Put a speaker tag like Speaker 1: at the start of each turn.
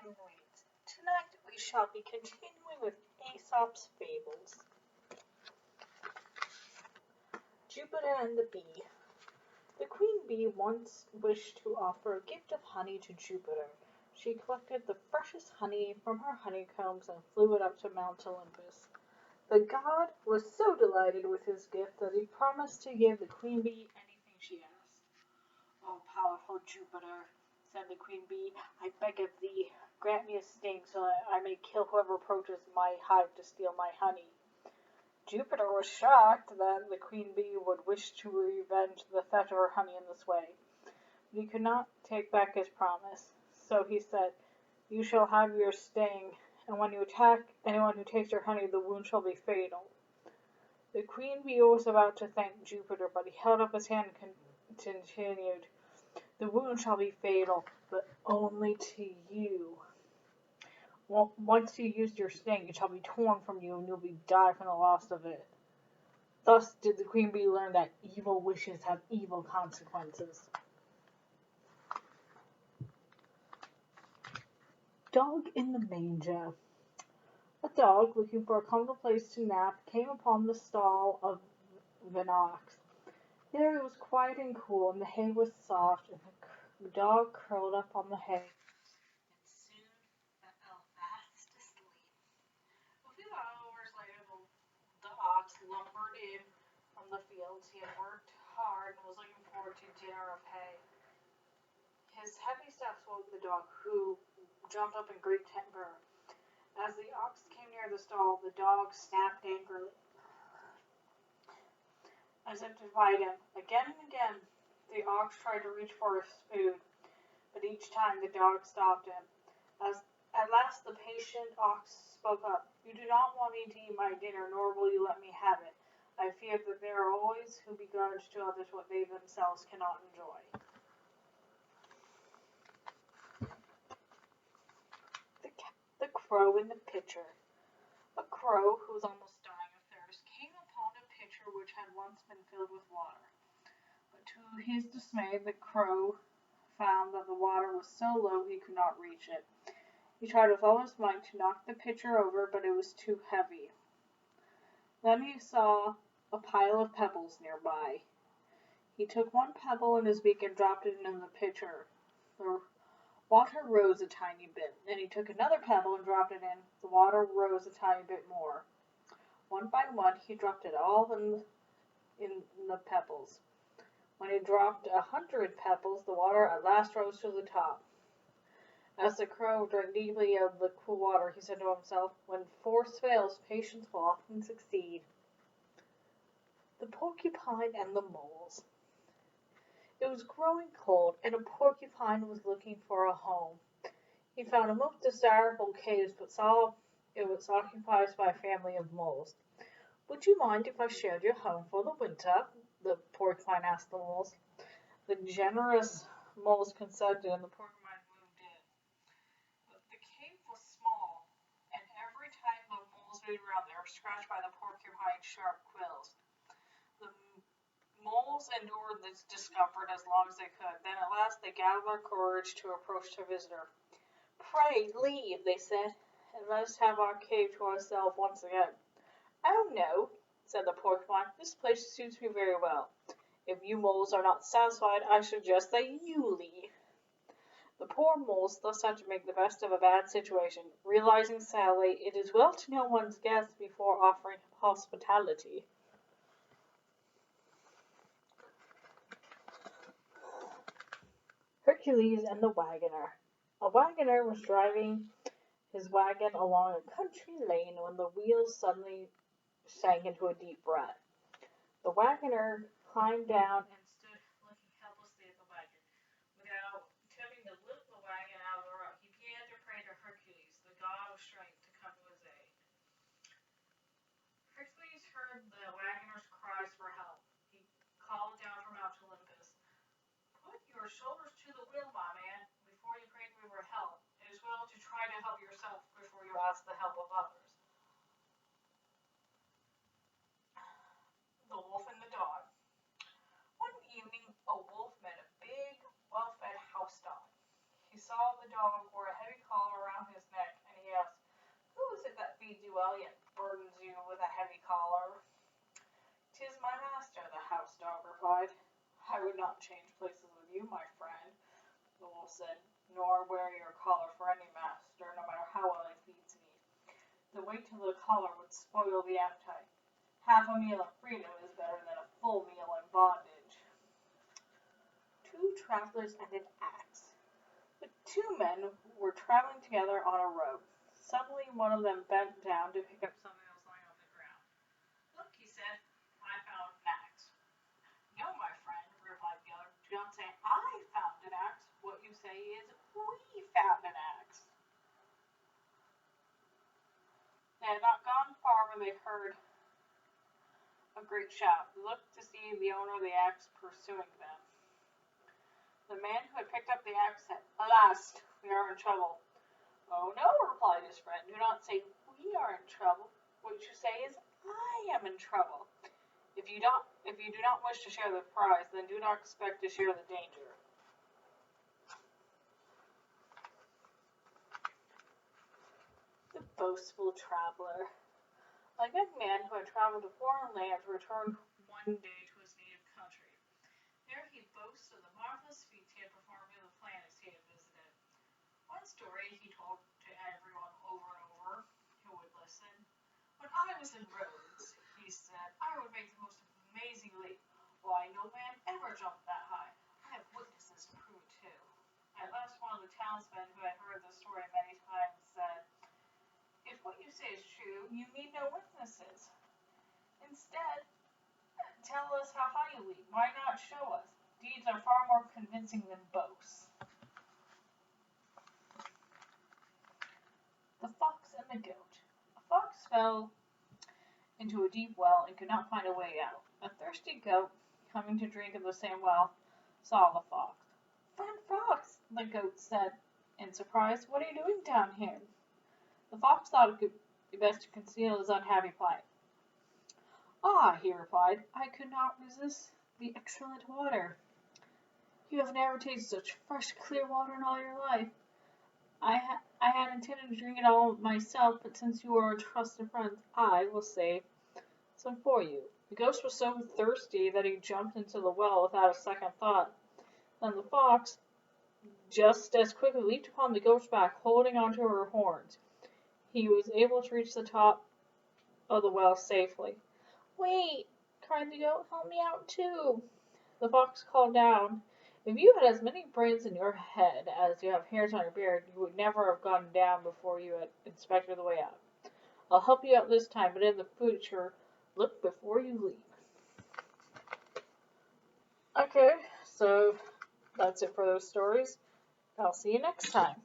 Speaker 1: and reads. Tonight we shall be continuing with Aesop's Fables. Jupiter and the Bee. The queen bee once wished to offer a gift of honey to Jupiter. She collected the freshest honey from her honeycombs and flew it up to Mount Olympus. The god was so delighted with his gift that he promised to give the queen bee anything she asked. "O powerful Jupiter," said the queen bee, "I beg of thee, grant me a sting so that I may kill whoever approaches my hive to steal my honey." Jupiter was shocked that the queen bee would wish to revenge the theft of her honey in this way, but he could not take back his promise. So he said, "You shall have your sting, and when you attack anyone who takes your honey, the wound shall be fatal." The queen bee was about to thank Jupiter, but he held up his hand and continued, "The wound shall be fatal, but only to you. Once you use your sting, it shall be torn from you, and you'll die from the loss of it." Thus did the queen bee learn that evil wishes have evil consequences. Dog in the Manger. A dog, looking for a comfortable place to nap, came upon the stall of an ox. There it was quiet and cool, and the hay was soft, and the dog curled up on the hay and soon fell fast asleep. A few hours later, the ox lumbered in from the fields. He had worked hard and was looking forward to dinner of hay. His heavy steps woke the dog, who jumped up in great temper. As the ox came near the stall, the dog snapped angrily, as if to fight him. Again and again, the ox tried to reach for his food, but each time the dog stopped him. At last the patient ox spoke up. "You do not want me to eat my dinner, nor will you let me have it. I fear that there are always who begrudge to others what they themselves cannot enjoy." The Crow in the Pitcher. A crow, who was almost dying of thirst, came upon a pitcher which had once been filled with water. But to his dismay, the crow found that the water was so low he could not reach it. He tried with all his might to knock the pitcher over, but it was too heavy. Then he saw a pile of pebbles nearby. He took one pebble in his beak and dropped it into the pitcher. The water rose a tiny bit. Then he took another pebble and dropped it in. The water rose a tiny bit more. One by one, he dropped it all in the pebbles. When he dropped 100 pebbles, the water at last rose to the top. As the crow drank deeply of the cool water, he said to himself, "When force fails, patience will often succeed." The Porcupine and the Moles. It was growing cold, and a porcupine was looking for a home. He found a most desirable cave, but saw it was occupied by a family of moles. "Would you mind if I shared your home for the winter?" the porcupine asked the moles. The generous moles consented, and the porcupine moved in. But the cave was small, and every time the moles moved around, they were scratched by the porcupine's sharp quills. The moles endured this discomfort as long as they could. Then at last they gathered their courage to approach their visitor. "Pray leave," they said, "and let us have our cave to ourselves once again." "Oh no," said the porcupine, "this place suits me very well. If you moles are not satisfied, I suggest that you leave." The poor moles thus had to make the best of a bad situation, realizing sadly it is well to know one's guests before offering hospitality. Hercules and the Waggoner. A wagoner was driving his wagon along a country lane when the wheels suddenly sank into a deep rut. The wagoner climbed down and stood looking helplessly at the wagon. Without attempting to lift the wagon out of the rut, he began to pray to Hercules, the god of strength, to come to his aid. Hercules heard the wagoner's cries for help. He called down from Mount Olympus, "Put your shoulders to the wheel, my man, before you pray me for help. It is well to try to help yourself before you ask the help of others." The Wolf and the Dog. One evening, a wolf met a big, well-fed house dog. He saw the dog wore a heavy collar around well, yet burdens you with a heavy collar. 'Tis my master, the house dog replied. I would not change places with you, my friend, the wolf said, nor wear your collar for any master, no matter how well he feeds me. The weight of the collar would spoil the appetite. Half a meal of freedom is better than a full meal in bondage. Two travelers and an axe. The two men were traveling together on a road. Suddenly one of them bent down to pick up something that was lying on the ground. Look, he said, I found an axe. No, my friend, replied the other, do not say I found an axe. What you say is we found an axe. They had not gone far when they heard a great shout. They looked to see the owner of the axe pursuing them. The man who had picked up the axe said, Alas, we are in trouble. Oh no, replied his friend, do not say we are in trouble. What you say is I am in trouble. If you do not wish to share the prize, then do not expect to share the danger. The Boastful Traveler. A young man who had traveled to foreign lands returned one day to his native country. There he boasts of the marvelous feats he had performed in the planets he had visited. One story he told to everyone over and over who would listen. When I was in Rhodes, he said, I would make the most amazing leap. Why, no man ever jumped that high. I have witnesses to prove it too. At last one of the townsmen who had heard the story many times said, If what you say is true, you need no witnesses. Instead, tell us how high you leap. Why not show us? Deeds are far more convincing than boasts. The Fox and the Goat. A fox fell into a deep well and could not find a way out. A thirsty goat, coming to drink of the same well, saw the fox. Friend Fox, the goat said in surprise, what are you doing down here? The fox thought it could be best to conceal his unhappy plight. Ah, he replied, I could not resist the excellent water. You have never tasted such fresh, clear water in all your life. I had intended to drink it all myself, but since you are a trusted friend, I will save some for you. The ghost was so thirsty that he jumped into the well without a second thought. Then the fox just as quickly leaped upon the goat's back, holding onto her horns. He was able to reach the top of the well safely. Wait, cried the goat, help me out too. The fox called down, if you had as many brains in your head as you have hairs on your beard, you would never have gone down before you had inspected the way out. I'll help you out this time, but in the future, look before you leap. Okay, so that's it for those stories. I'll see you next time.